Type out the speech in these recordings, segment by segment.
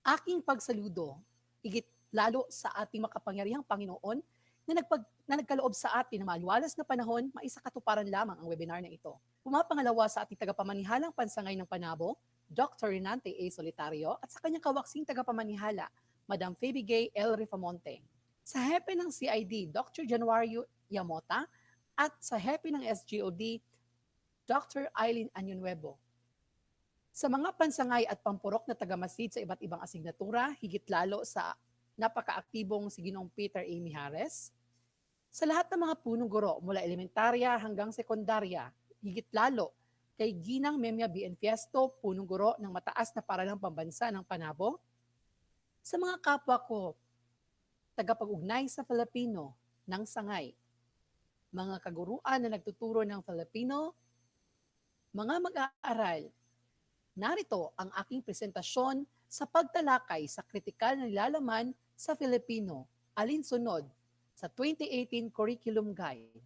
Aking pagsaludo, higit lalo sa ating makapangyarihang Panginoon na nagkaloob sa atin ng maliwalas na panahon, maisakatuparan lamang ang webinar na ito. Pumapangalawa sa ating tagapamanihalang pansangay ng Panabo, Dr. Renante A. Solitario, at sa kanyang kawaksing tagapamanihala, Madam Febigay L. Rifamonte. Sa hepe ng CID, Dr. Januario Yamota, at sa hepe ng SGOD, Dr. Eileen Anyunuevo. Sa mga pansangay at pampurok na tagamasid sa iba't ibang asignatura, higit lalo sa napakaaktibong si Ginong Peter A. Mijares, sa lahat ng mga punong guro mula elementarya hanggang sekundarya, higit lalo kay Ginang Memia B. Fiesto, punong guro ng mataas na paralang pambansa ng Panabo, sa mga kapwa ko, tagapag-ugnay sa Filipino ng Sangay, mga kaguruan na nagtuturo ng Filipino, mga mag-aaral. Narito ang aking presentasyon sa pagtalakay sa kritikal na nilalaman sa Filipino, alinsunod sa 2018 Curriculum Guide.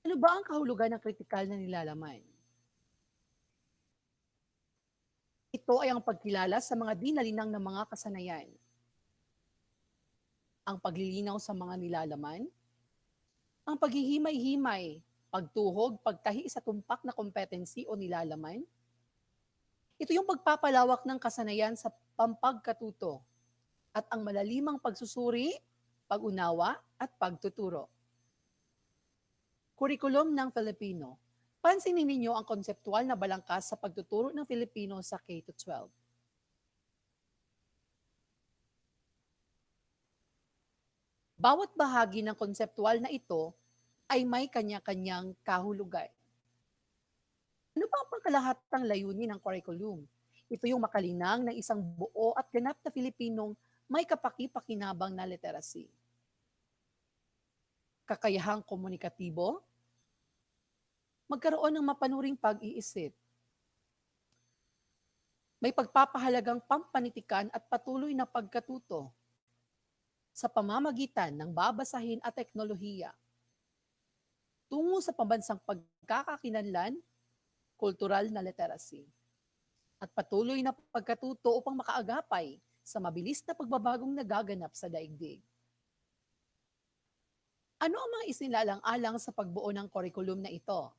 Ano ba ang kahulugan ng kritikal na nilalaman? Ito ay ang pagkilala sa mga dinalinang ng mga kasanayan, ang paglilinaw sa mga nilalaman, ang paghihimay-himay, pagtuhog, pagtahi sa tumpak na kompetensi o nilalaman. Ito yung pagpapalawak ng kasanayan sa pampagkatuto at ang malalimang pagsusuri, pag-unawa at pagtuturo. Kurikulum ng Filipino. Pansinin ninyo ang konseptual na balangkas sa pagtuturo ng Filipino sa K-12. Bawat bahagi ng konseptual na ito ay may kanya-kanyang kahulugan. Ano ba ang pangkalahatang layunin ng curriculum? Ito yung makalinang ng isang buo at ganap na Filipinong may kapaki-pakinabang na literacy. Kakayahang komunikatibo, magkaroon ng mapanuring pag-iisip, may pagpapahalagang pampanitikan at patuloy na pagkatuto sa pamamagitan ng babasahin at teknolohiya tungo sa pambansang pagkakakinanlan, kultural na literacy, at patuloy na pagkatuto upang makaagapay sa mabilis na pagbabagong nagaganap sa daigdig. Ano ang mga isinilalang-alang sa pagbuo ng curriculum na ito?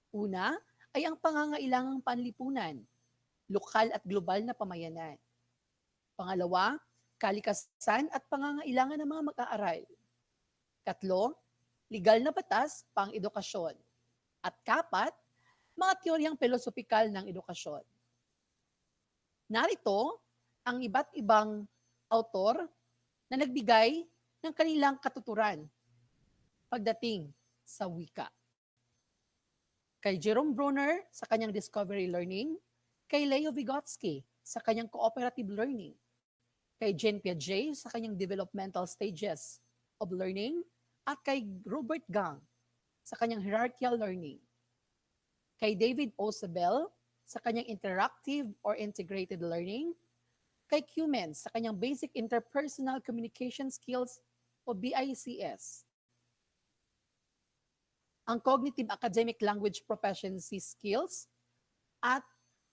Una ay ang pangangailangang panlipunan, lokal at global na pamayanan. Pangalawa, kalikasan at pangangailangan ng mga mag-aaral. Katlo, legal na batas pang edukasyon. At kapat, mga teoryang filosopikal ng edukasyon. Narito ang iba't ibang autor na nagbigay ng kanilang katuturan pagdating sa wika. Kay Jerome Bruner sa kanyang Discovery Learning, kay Leo Vygotsky sa kanyang Cooperative Learning, kay Jean Piaget sa kanyang Developmental Stages of Learning, at kay Robert Gang sa kanyang Hierarchical Learning, kay David O. Sabel sa kanyang Interactive or Integrated Learning, kay Cummins sa kanyang Basic Interpersonal Communication Skills o BICS, ang Cognitive Academic Language Proficiency Skills, at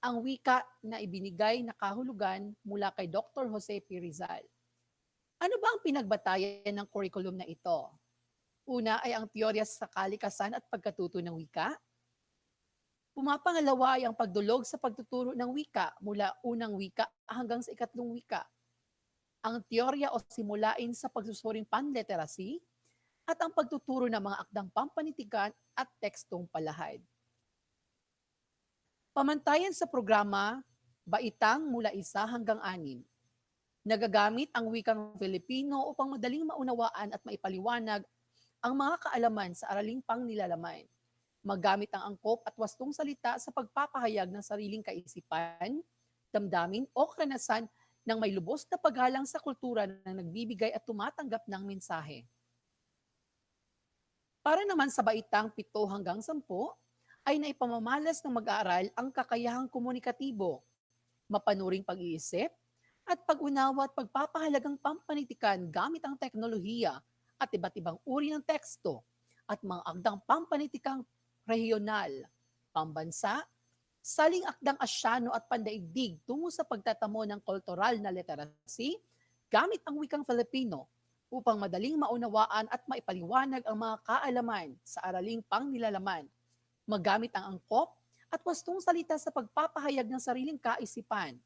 ang wika na ibinigay na kahulugan mula kay Dr. Jose P. Rizal. Ano ba ang pinagbatayan ng curriculum na ito? Una ay ang teorya sa kalikasan at pagkatuto ng wika. Pumapangalawa ay ang pagdulog sa pagtuturo ng wika mula unang wika hanggang sa ikatlong wika. Ang teorya o simulain sa pagsusuring panliteracy at ang pagtuturo ng mga akdang pampanitikan at tekstong palahad. Pamantayan sa programa, baitang mula 1 hanggang 6. Nagagamit ang wikang Filipino upang madaling maunawaan at maipaliwanag ang mga kaalaman sa araling pangnilalaman. Magamit ang angkop at wastong salita sa pagpapahayag ng sariling kaisipan, damdamin o karanasan ng may lubos na paggalang sa kultura na nagbibigay at tumatanggap ng mensahe. Para naman sa baitang 7 hanggang 10, ay naipamamalas ng mag-aaral ang kakayahang komunikatibo, mapanuring pag-iisip, at pag-unawa at pagpapahalagang pampanitikan gamit ang teknolohiya at iba't ibang uri ng teksto at mga akdang pampanitikang regional, pambansa, saling akdang asyano at pandaigdig tungo sa pagtatamo ng kultural na literacy gamit ang wikang Filipino upang madaling maunawaan at maipaliwanag ang mga kaalaman sa araling pangnilalaman, magamit ang angkop at wastong salita sa pagpapahayag ng sariling kaisipan,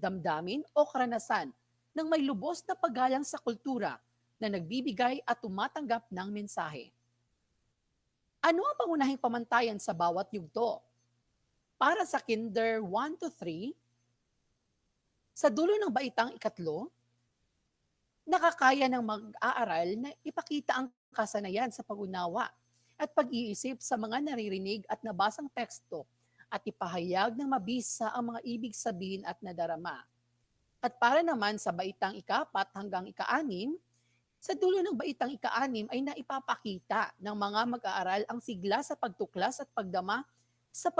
damdamin o karanasan ng may lubos na paggalang sa kultura na nagbibigay at tumatanggap ng mensahe. Ano ang pangunahing pamantayan sa bawat yugto? Para sa Kinder 1 to 3, sa dulo ng baitang 3, nakakaya ng mag-aaral na ipakita ang kasanayan sa pag-unawa at pag-iisip sa mga naririnig at nabasang teksto at ipahayag ng mabisa ang mga ibig sabihin at nadarama. At para naman sa baitang 4 hanggang 6, sa dulo ng baitang 6 ay naipapakita ng mga mag-aaral ang sigla sa pagtuklas at pagdama sa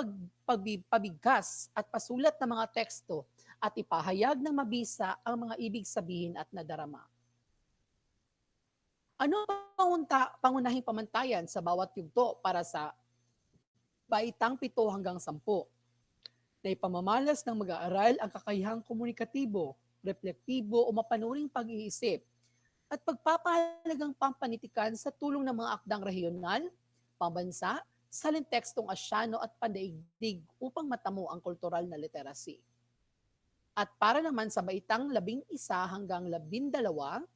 pabigkas at pasulat ng mga teksto at ipahayag ng mabisa ang mga ibig sabihin at nadarama. Ano ang pangunahing pamantayan sa bawat yugto para sa baitang 7 hanggang 10? Na ipamamalas ng mag-aaral ang kakayahang komunikatibo, reflektibo o mapanuring pag-iisip at pagpapahalagang pampanitikan sa tulong ng mga akdang regional, pambansa, salintekstong asyano at pandaigdig upang matamo ang kultural na literacy. At para naman sa baitang 11 hanggang 12,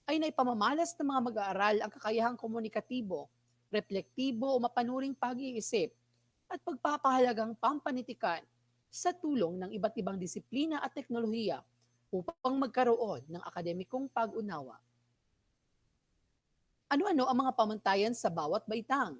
ay naipamamalas ng mga mag-aaral ang kakayahang komunikatibo, reflektibo o mapanuring pag-iisip at pagpapahalagang pampanitikan sa tulong ng iba't ibang disiplina at teknolohiya upang magkaroon ng akademikong pag-unawa. Ano-ano ang mga pamantayan sa bawat baitang?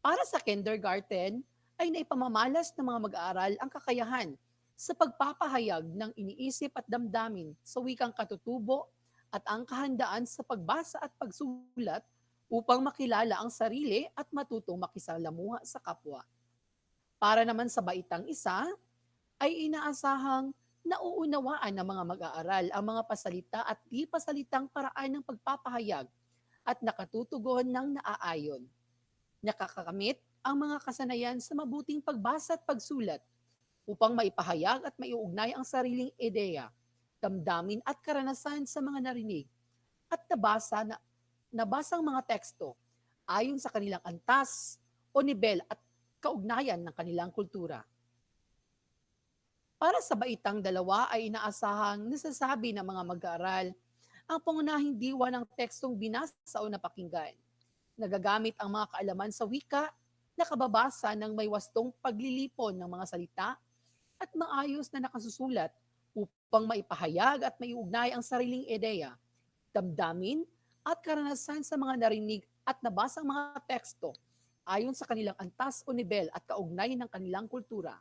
Para sa kindergarten, ay naipamamalas ng mga mag-aaral ang kakayahan sa pagpapahayag ng iniisip at damdamin sa wikang katutubo at ang kahandaan sa pagbasa at pagsulat upang makilala ang sarili at matutong makisalamuha sa kapwa. Para naman sa baitang 1, ay inaasahang nauunawaan ng mga mag-aaral ang mga pasalita at di pasalitang paraan ng pagpapahayag at nakatutugon ng naaayon. Nakakamit ang mga kasanayan sa mabuting pagbasa at pagsulat upang maipahayag at maiugnay ang sariling ideya, damdamin at karanasan sa mga narinig at nabasang mga teksto ayon sa kanilang antas o nibel at kaugnayan ng kanilang kultura. Para sa baitang 2 ay inaasahang nasasabi ng mga mag-aaral ang pangunahing diwa ng tekstong binasa o napakinggan. Nagagamit ang mga kaalaman sa wika na kababasa ng may wastong paglilipon ng mga salita at maayos na nakasusulat upang maipahayag at maiugnay ang sariling ideya, damdamin at karanasan sa mga narinig at nabasang mga teksto ayon sa kanilang antas o nibel at kaugnay ng kanilang kultura.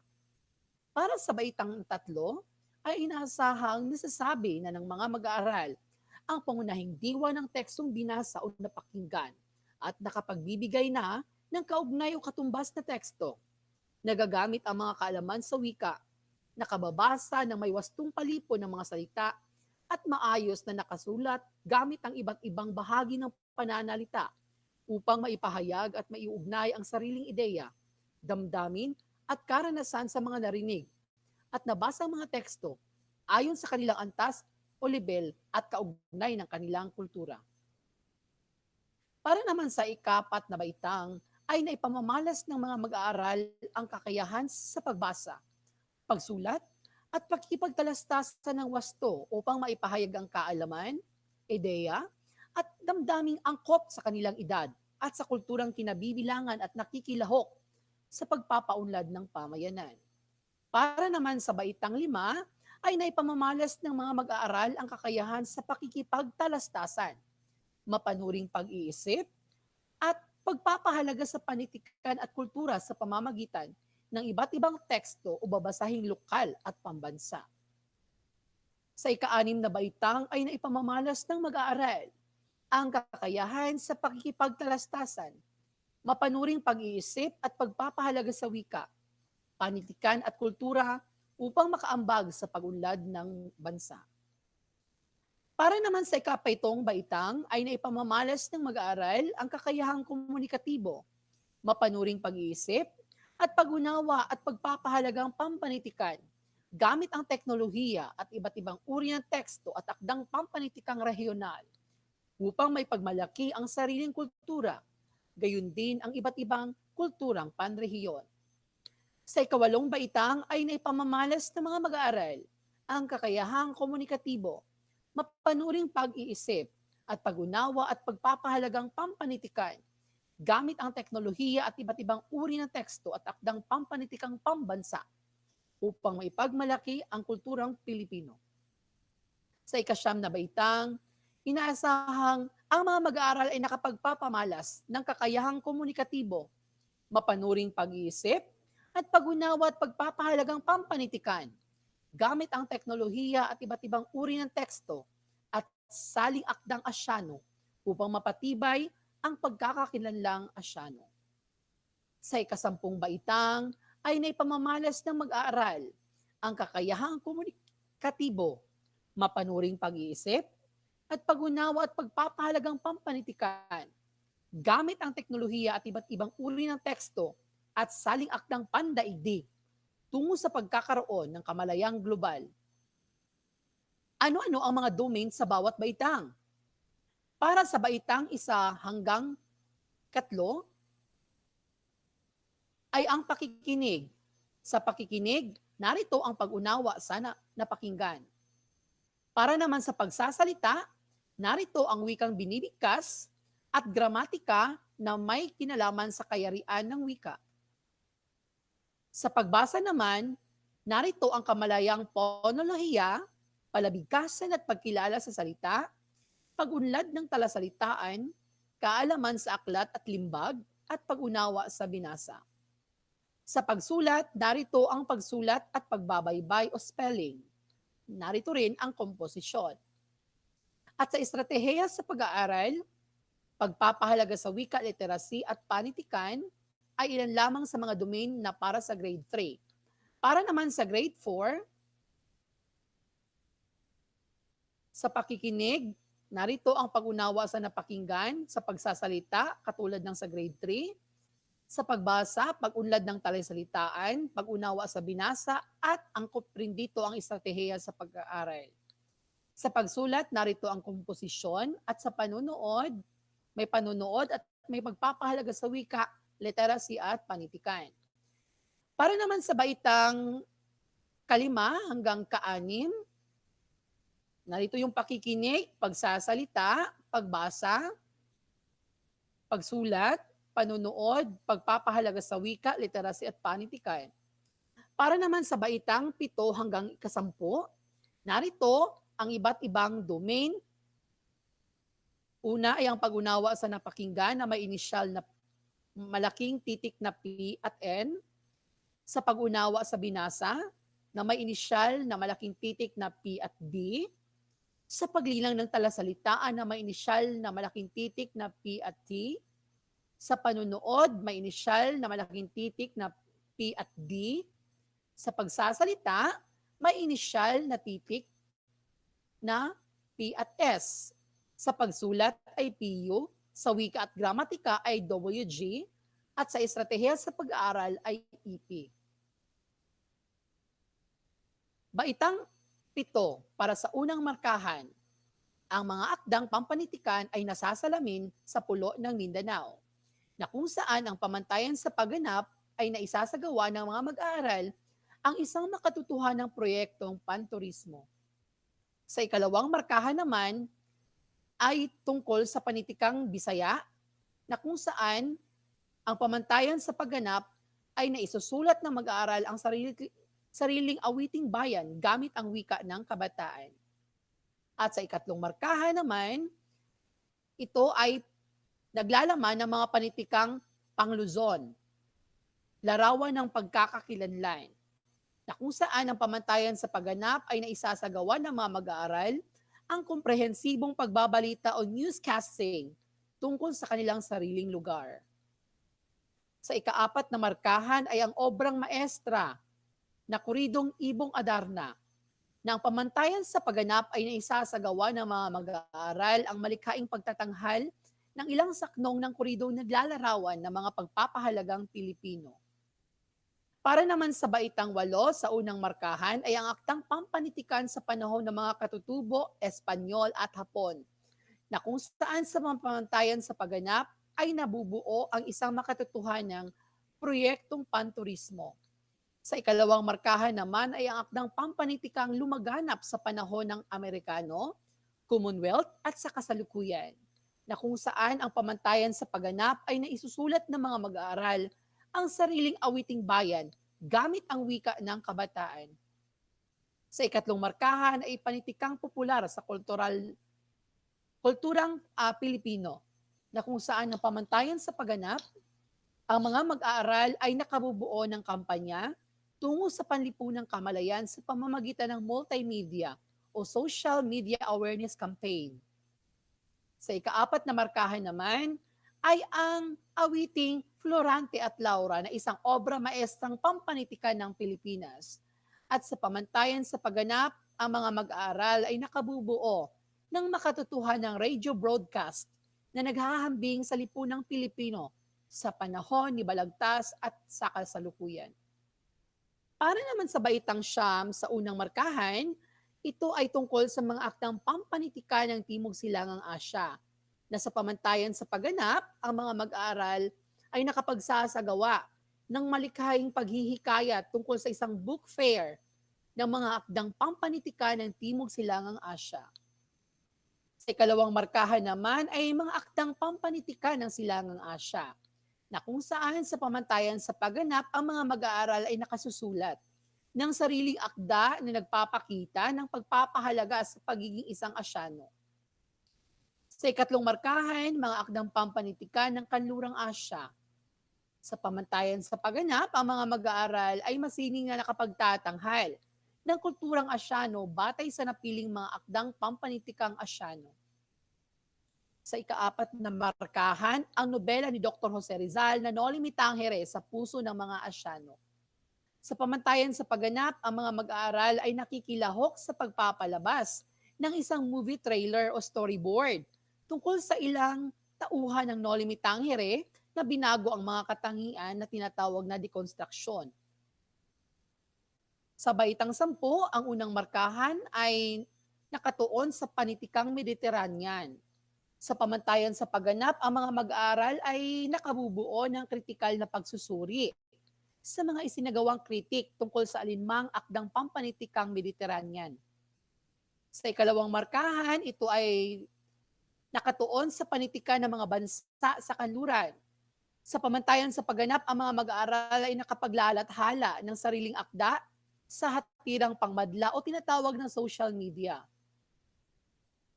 Para sa baitang 3, ay inaasahang nasasabi na ng mga mag-aaral ang pangunahing diwa ng tekstong binasa o napakinggan at nakapagbibigay na ng kaugnay o katumbas na teksto. Nagagamit ang mga kaalaman sa wika, nakababasa ng may wastong palipon ng mga salita at maayos na nakasulat gamit ang iba't ibang bahagi ng pananalita upang maipahayag at maiugnay ang sariling ideya, damdamin at karanasan sa mga narinig at nabasang mga teksto ayon sa kanilang antas o libel at kaugnay ng kanilang kultura. Para naman sa 4 na baitang ay naipamamalas ng mga mag-aaral ang kakayahan sa pagbasa, pagsulat at pakikipagtalastasan ng wasto upang maipahayag ang kaalaman, ideya at damdaming angkop sa kanilang edad at sa kulturang kinabibilangan at nakikilahok sa pagpapaunlad ng pamayanan. Para naman sa baitang 5, ay naipamamalas ng mga mag-aaral ang kakayahan sa pakikipagtalastasan, mapanuring pag-iisip, at pagpapahalaga sa panitikan at kultura sa pamamagitan ng iba't ibang teksto o babasahing lokal at pambansa. Sa ika-6 na baitang ay naipamamalas ng mag-aaral ang kakayahan sa pakikipagtalastasan, mapanuring pag-iisip at pagpapahalaga sa wika, panitikan at kultura upang makaambag sa pag-unlad ng bansa. Para naman sa ika-7 baitang ay naipamamalas ng mag-aaral ang kakayahang komunikatibo, mapanuring pag-iisip at pag-unawa at pagpapahalagang pampanitikan gamit ang teknolohiya at iba't ibang uri ng teksto at akdang pampanitikang regional upang may pagmalaki ang sariling kultura, gayon din ang iba't ibang kulturang panrehiyon. Sa ika-8 baitang ay naipamamalas ng mga mag-aaral ang kakayahang komunikatibo, mapanuring pag-iisip at pag-unawa at pagpapahalagang pampanitikan gamit ang teknolohiya at iba't ibang uri ng teksto at akdang pampanitikang pambansa upang maipagmalaki ang kulturang Pilipino. Sa ika-9 na baitang, inaasahang ang mga mag-aaral ay nakapagpapamalas ng kakayahang komunikatibo, mapanuring pag-iisip at pag-unawa at pagpapahalagang pampanitikan gamit ang teknolohiya at iba't ibang uri ng teksto at saling akdang Asyano upang mapatibay ang pagkakakilanlang Asyano. Sa ika-10 baitang ay naipamamalas ng mag-aaral ang kakayahang komunikatibo, mapanuring pag-iisip at pag-unawa at pagpapahalagang pampanitikan gamit ang teknolohiya at iba't ibang uri ng teksto at saling akdang pandaigdig tungo sa pagkakaroon ng kamalayang global. Ano-ano ang mga domain sa bawat baitang? Para sa baitang 1 hanggang 3 ay ang pakikinig. Sa pakikinig, narito ang pag-unawa sa napakinggan. Para naman sa pagsasalita, narito ang wikang binibigkas at gramatika na may kinalaman sa kayarian ng wika. Sa pagbasa naman, narito ang kamalayang ponolohiya, palabigkasan at pagkilala sa salita, pag-unlad ng talasalitaan, kaalaman sa aklat at limbag, at pag-unawa sa binasa. Sa pagsulat, narito ang pagsulat at pagbabaybay o spelling. Narito rin ang komposisyon. At sa estratehiya sa pag-aaral, pagpapahalaga sa wika, literacy at panitikan ay ilan lamang sa mga domain na para sa grade 3. Para naman sa grade 4, sa pakikinig, narito ang pag-unawa sa napakinggan, sa pagsasalita, katulad ng sa grade 3, sa pagbasa, pag-unlad ng talasalitaan, pag-unawa sa binasa, at angkop rin dito ang estratehiya sa pag-aaral. Sa pagsulat, narito ang komposisyon, at sa panunood, may panunood at may pagpapahalaga sa wika, literacy at panitikan. Para naman sa baitang 5 hanggang 6, narito yung pakikinig, pagsasalita, pagbasa, pagsulat, panunood, pagpapahalaga sa wika, literacy at panitikan. Para naman sa baitang 7 hanggang 10, narito ang iba't ibang domain. Una ay ang pag-unawa sa napakinggan na may inisyal na malaking titik na P at N, sa pag-unawa sa binasa na may inisyal na malaking titik na P at D, sa paglilang ng talasalitaan na may inisyal na malaking titik na P at T, sa panunood may inisyal na malaking titik na P at D, sa pagsasalita may inisyal na titik na P at S, sa pagsulat ay PU, sa wika at gramatika ay WG, at sa estratehiya sa pag-aaral ay EP. Baitang 7 para sa unang markahan. Ang mga akdang pampanitikan ay nasasalamin sa pulo ng Mindanao, na kung saan ang pamantayan sa pagganap ay naisasagawa ng mga mag-aaral ang isang makatutuhanang proyektong panturismo. Sa ikalawang markahan naman ay tungkol sa panitikang Bisaya, na kung saan ang pamantayan sa pagganap ay naisusulat ng mag-aaral ang sariling awiting bayan gamit ang wika ng kabataan. At sa ikatlong markahan naman, ito ay naglalaman ng mga panitikang Pangluzon, larawan ng pagkakakilanlan, na kung saan ang pamantayan sa pagganap ay naisasagawa ng mga mag-aaral ang komprehensibong pagbabalita o newscasting tungkol sa kanilang sariling lugar. Sa ikaapat na markahan ay ang obrang maestra na Kuridong Ibong Adarna, na ang pamantayan sa pagganap ay naisasagawa ng mga mag-aaral ang malikhaing pagtatanghal ng ilang saknong ng kuridong naglalarawan ng mga pagpapahalagang Pilipino. Para naman sa baitang 8 sa unang markahan ay ang aktang pampanitikan sa panahon ng mga katutubo, Espanyol at Hapon, na kung saan sa mga pamantayan sa pagganap ay nabubuo ang isang makatotohanang proyektong panturismo. Sa ikalawang markahan naman ay ang akdang pampanitikang lumaganap sa panahon ng Amerikano, Commonwealth at sa kasalukuyan, na kung saan ang pamantayan sa pagganap ay naisusulat ng mga mag-aaral ang sariling awiting bayan gamit ang wika ng kabataan. Sa ikatlong markahan ay panitikang popular sa kulturang Pilipino, na kung saan ang pamantayan sa pagganap, ang mga mag-aaral ay nakabubuo ng kampanya tungo sa panlipunang kamalayan sa pamamagitan ng multimedia o social media awareness campaign. Sa ikaapat na markahan naman ay ang awiting Florante at Laura na isang obra maestrang pampanitikan ng Pilipinas. At sa pamantayan sa pagganap, ang mga mag-aaral ay nakabubuo ng makatotohanang radio broadcast na naghahambing sa lipunang Pilipino sa panahon ni Balagtas at sa kasalukuyan. Para naman sa baitang 9 sa unang markahan, ito ay tungkol sa mga aktang pampanitikan ng Timog Silangang Asya, na sa pamantayan sa pagganap, ang mga mag-aaral ay nakapagsasagawa ng malikhaing paghihikayat tungkol sa isang book fair ng mga akdang pampanitikan ng Timog Silangang Asya. Sa ikalawang markahan naman ay mga aktang pampanitikan ng Silangang Asya, na kung saan sa pamantayan sa pagganap ang mga mag-aaral ay nakasusulat ng sariling akda na nagpapakita ng pagpapahalaga sa pagiging isang Asyano. Sa ikatlong markahan, mga akdang pampanitikan ng Kanlurang Asya. Sa pamantayan sa pagganap, ang mga mag-aaral ay masining na nakapagtatanghal ng kulturang Asyano batay sa napiling mga akdang pampanitikang Asyano. Sa ikaapat na markahan, ang nobela ni Dr. Jose Rizal na Noli Me Tangere sa puso ng mga Asyano. Sa pamantayan sa pagganap, ang mga mag-aaral ay nakikilahok sa pagpapalabas ng isang movie trailer o storyboard tungkol sa ilang tauhan ng Noli Me Tangere na binago ang mga katangian na tinatawag na dekonstruksyon. Sa baitang 10, ang unang markahan ay nakatuon sa panitikang Mediterranean. Sa pamantayan sa pagganap, ang mga mag-aaral ay nakabubuo ng kritikal na pagsusuri sa mga isinagawang kritik tungkol sa alinmang akdang pampanitikang Mediterranean. Sa ikalawang markahan, ito ay nakatuon sa panitikan ng mga bansa sa kanluran. Sa pamantayan sa pagganap, ang mga mag-aaral ay nakapaglalathala ng sariling akda sa hatirang pangmadla o tinatawag ng social media.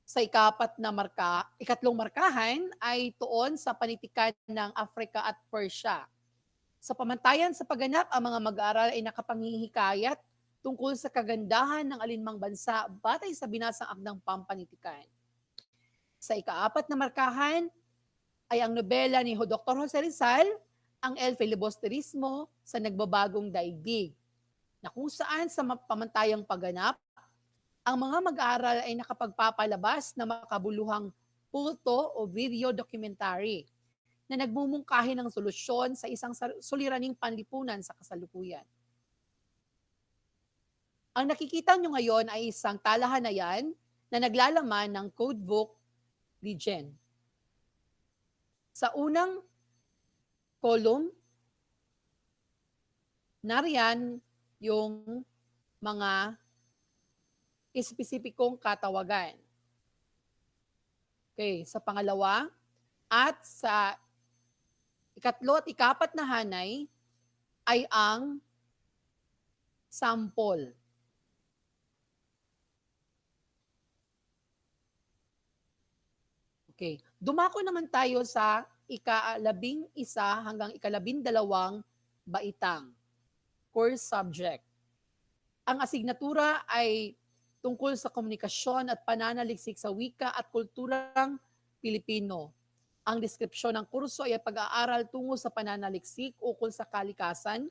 Sa ikatlong markahan ay tuon sa panitikan ng Africa at Persia. Sa pamantayan sa pagganap, ang mga mag-aaral ay nakapanghihikayat tungkol sa kagandahan ng alinmang bansa batay sa binasang akdang pampanitikan. Sa ikaapat na markahan ay ang nobela ni Dr. Jose Rizal, ang El Filibusterismo sa Nagbabagong Daigdig, na kung saan sa pamantayang pagganap, ang mga mag-aaral ay nakapagpapalabas na makabuluhang photo o video documentary na nagmumungkahi ng solusyon sa isang suliraning panlipunan sa kasalukuyan. Ang nakikita nyo ngayon ay isang talahanayan na naglalaman ng codebook Legend. Sa unang column, nariyan yung mga espesipikong katawagan. Okay, sa pangalawa at sa ikatlo at ikapat na hanay ay ang sample. Okay, dumako naman tayo sa ika-11 hanggang ika-12 baitang, course subject. Ang asignatura ay tungkol sa komunikasyon at pananaliksik sa wika at kulturang Pilipino. Ang deskripsyon ng kurso ay pag-aaral tungo sa pananaliksik ukol sa kalikasan,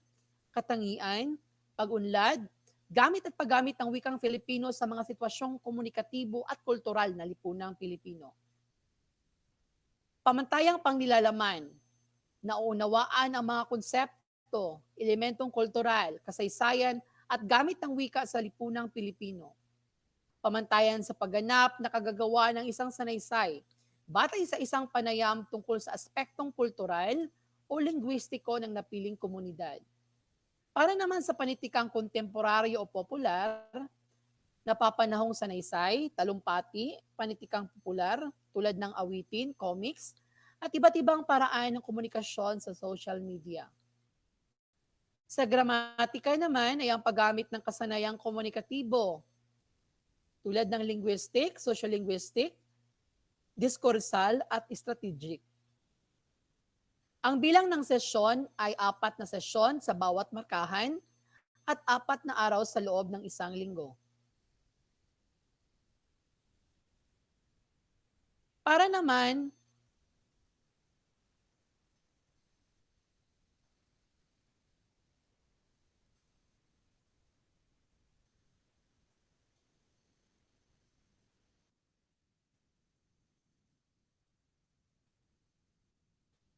katangian, pag-unlad, gamit at paggamit ng wikang Filipino sa mga sitwasyong komunikatibo at kultural na lipunang Pilipino. Pamantayang pangnilalaman, nauunawaan ang mga konsepto, elementong kultural, kasaysayan at gamit ng wika sa lipunang Pilipino. Pamantayan sa pagganap na kagagawa ng isang sanaysay, batay sa isang panayam tungkol sa aspektong kultural o linguistiko ng napiling komunidad. Para naman sa panitikang kontemporaryo o popular, napapanahong sanaysay, talumpati, panitikang popular, tulad ng awitin, comics, at iba't ibang paraan ng komunikasyon sa social media. Sa gramatika naman ay ang paggamit ng kasanayang komunikatibo, tulad ng linguistic, sociolinguistic, diskursal at strategic. Ang bilang ng sesyon ay 4 na sesyon sa bawat markahan at 4 na araw sa loob ng isang linggo. Para naman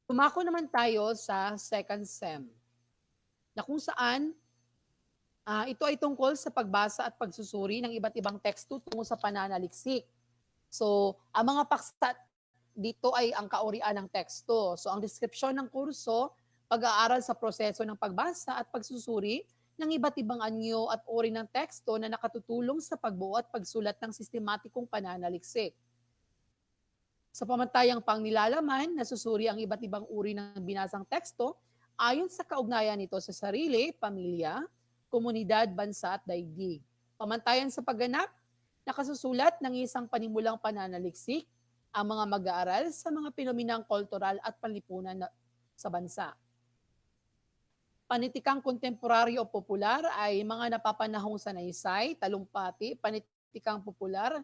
tumako naman tayo sa second sem, na kung saan ito ay tungkol sa pagbasa at pagsusuri ng iba't ibang teksto tungo sa pananaliksik. So, ang mga paksa dito ay ang kaurian ng teksto. So, ang deskripsyon ng kurso, pag-aaral sa proseso ng pagbasa at pagsusuri ng iba't ibang anyo at uri ng teksto na nakatutulong sa pagbuo at pagsulat ng sistematikong pananaliksik. Sa pamantayang pangnilalaman, nasusuri ang iba't ibang uri ng binasang teksto ayon sa kaugnayan nito sa sarili, pamilya, komunidad, bansa at daigdig. Pamantayan sa pagganap, nakasusulat ng isang panimulang pananaliksik ang mga mag-aaral sa mga pinominang kultural at panlipunan sa bansa. Panitikang kontemporaryo o popular ay mga napapanahong sanaysay, talumpati, panitikang popular,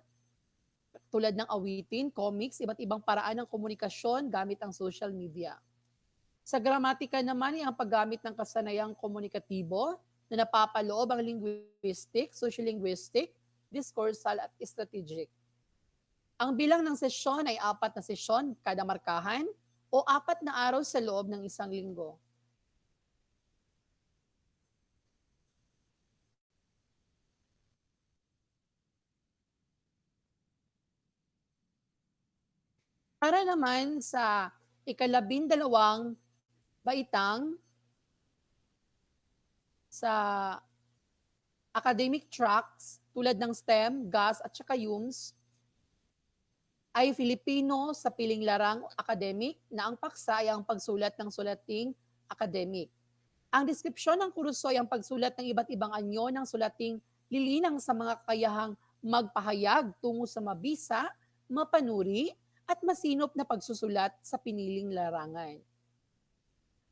tulad ng awitin, comics, iba't ibang paraan ng komunikasyon gamit ang social media. Sa gramatika naman ay ang paggamit ng kasanayang komunikatibo na napapaloob ang linguistic, sociolinguistic, diskursal at strategic. Ang bilang ng sesyon ay 4 na sesyon kada markahan o 4 na araw sa loob ng isang linggo. Para naman sa ikalabindalawang baitang sa academic tracks tulad ng STEM, GAS at saka UMS ay Filipino sa piling larang academic na ang paksa ay ang pagsulat ng sulating academic. Ang deskripsyon ng kurso ay ang pagsulat ng iba't ibang anyo ng sulating lilinang sa mga kakayahang magpahayag tungo sa mabisa, mapanuri, at masinop na pagsusulat sa piniling larangan.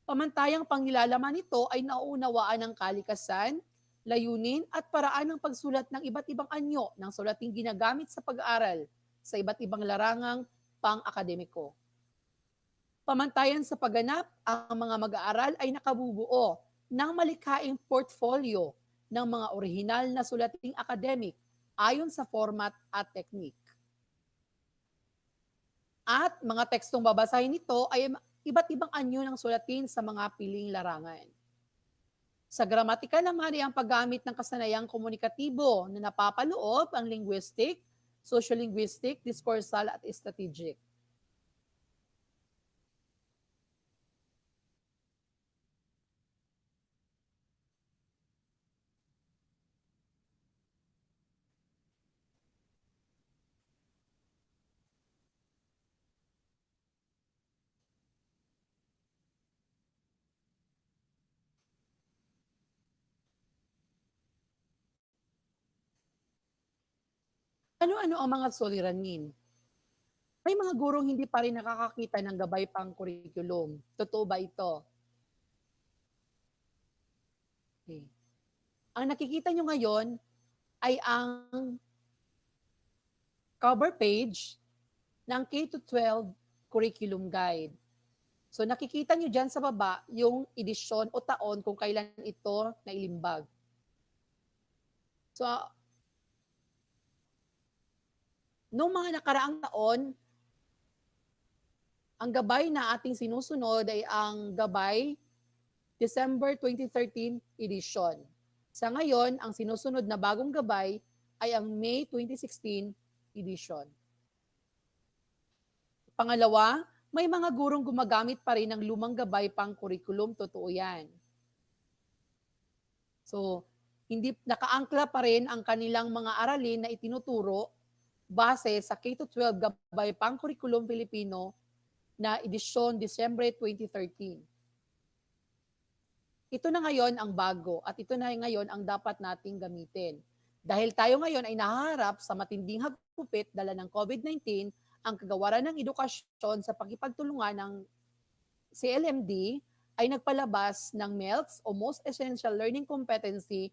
Pamantayang pangnilalaman nito ay nauunawaan ng kalikasan, layunin at paraan ng pagsulat ng iba't ibang anyo ng sulating ginagamit sa pag-aaral sa iba't ibang larangang pang-akademiko. Pamantayan sa pagganap, ang mga mag-aaral ay nakabubuo ng malikhaing portfolio ng mga orihinal na sulating academic ayon sa format at technique. At mga tekstong babasahin nito ay iba't ibang anyo ng sulatin sa mga piling larangan. Sa gramatika naman ay ang paggamit ng kasanayang komunikatibo na napapaloob ang linguistic, sociolinguistic, diskursal at strategic. Ano-ano ang mga suliranin? May mga gurong hindi pa rin nakakakita ng gabay pang curriculum. Totoo ba ito? Okay. Ang nakikita nyo ngayon ay ang cover page ng K-12 Curriculum Guide. So nakikita nyo dyan sa baba yung edisyon o taon kung kailan ito nailimbag. So, noong mga nakaraang taon, ang gabay na ating sinusunod ay ang gabay December 2013 edition. Sa ngayon, ang sinusunod na bagong gabay ay ang May 2016 edition. Pangalawa, may mga gurong gumagamit pa rin ng lumang gabay pang curriculum, totoo yan. So, hindi nakaangkla pa rin ang kanilang mga aralin na itinuturo base sa K-12 Gabay pang Curriculum Filipino na edisyon Disyembre 2013. Ito na ngayon ang bago at ito na ngayon ang dapat nating gamitin. Dahil tayo ngayon ay nahaharap sa matinding hagupit dala ng COVID-19, ang kagawaran ng edukasyon sa pakipagtulungan ng CLMD ay nagpalabas ng MELCS o Most Essential Learning Competency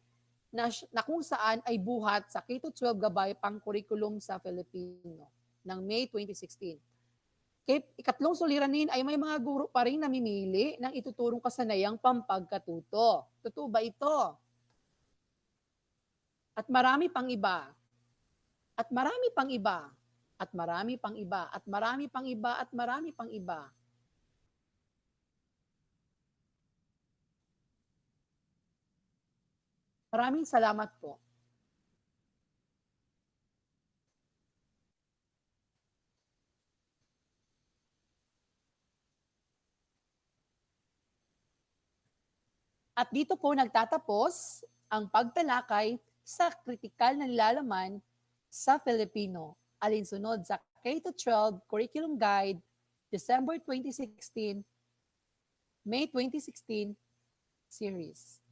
na kung saan ay buhat sa K-12 Gabay pang Curriculum sa Filipino ng May 2016. Ikatlong suliranin ay may mga guro pa rin namimili ng ituturong kasanayang pampagkatuto. Totoo ba ito? At marami pang iba. At marami pang iba. At marami pang iba. At marami pang iba. At marami pang iba. Maraming salamat po. At dito po nagtatapos ang pagtalakay sa kritikal na nilalaman sa Filipino, alinsunod sa K-12 Curriculum Guide, December 2016, May 2016 series.